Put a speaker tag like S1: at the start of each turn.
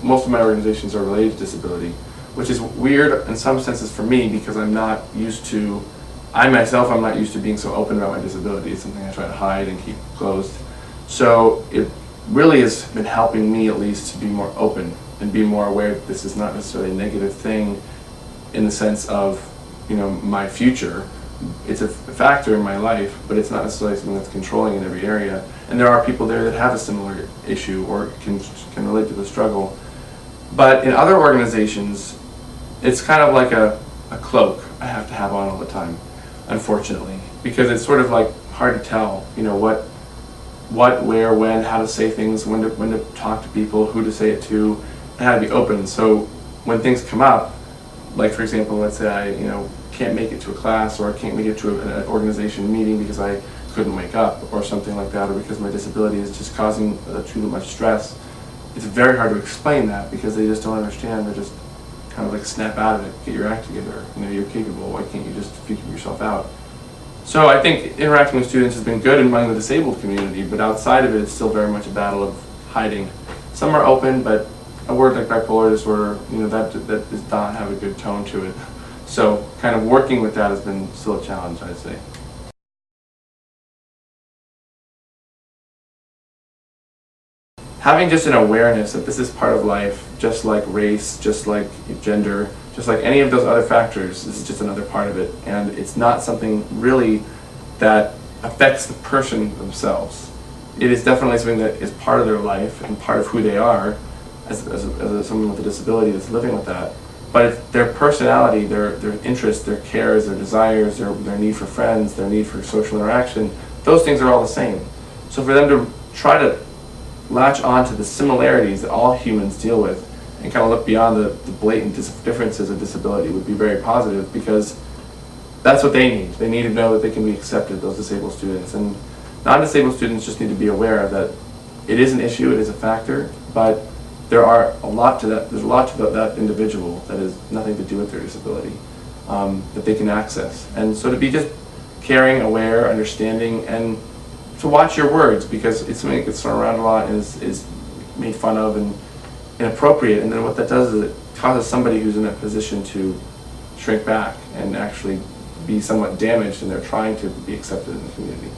S1: most of my organizations are related to disability, which is weird in some senses for me because I'm not used to, I'm not used to being so open about my disability. It's something I try to hide and keep closed. So it really has been helping me at least to be more open and be more aware that this is not necessarily a negative thing in the sense of, you know, my future. It's a factor in my life, but it's not necessarily something that's controlling in every area. And there are people there that have a similar issue or can relate to the struggle. But in other organizations, it's kind of like a cloak I have to have on all the time, unfortunately, because it's sort of like hard to tell, you know, what, where, when, how to say things, when to talk to people, who to say it to, and how to be open. So when things come up, like for example, let's say I, you know, can't make it to a class, or I can't make it to an organization meeting because I couldn't wake up or something like that, or because my disability is just causing too much stress, it's very hard to explain that because they just don't understand. They're just kind of like, snap out of it, get your act together, you know, you're capable, why can't you just figure yourself out? So I think interacting with students has been good among the disabled community, but outside of it, it's still very much a battle of hiding. Some are open, but a word like bipolar disorder, you know, that does not have a good tone to it. So kind of working with that has been still a challenge, I'd say. Having just an awareness that this is part of life, just like race, just like gender, just like any of those other factors, this is just another part of it. And it's not something really that affects the person themselves. It is definitely something that is part of their life and part of who they are as someone with a disability that's living with that. But it's their personality, their interests, their cares, their desires, their need for friends, their need for social interaction, those things are all the same. So for them to try to latch on to the similarities that all humans deal with and kind of look beyond the blatant differences of disability would be very positive, because that's what they need. They need to know that they can be accepted, those disabled students. And non-disabled students just need to be aware that it is an issue, it is a factor, but there's a lot to that individual that has nothing to do with their disability, that they can access. And so to be just caring, aware, understanding, and to watch your words, because it's something that gets thrown around a lot and is made fun of and inappropriate, and then what that does is it causes somebody who's in a position to shrink back and actually be somewhat damaged, and they're trying to be accepted in the community.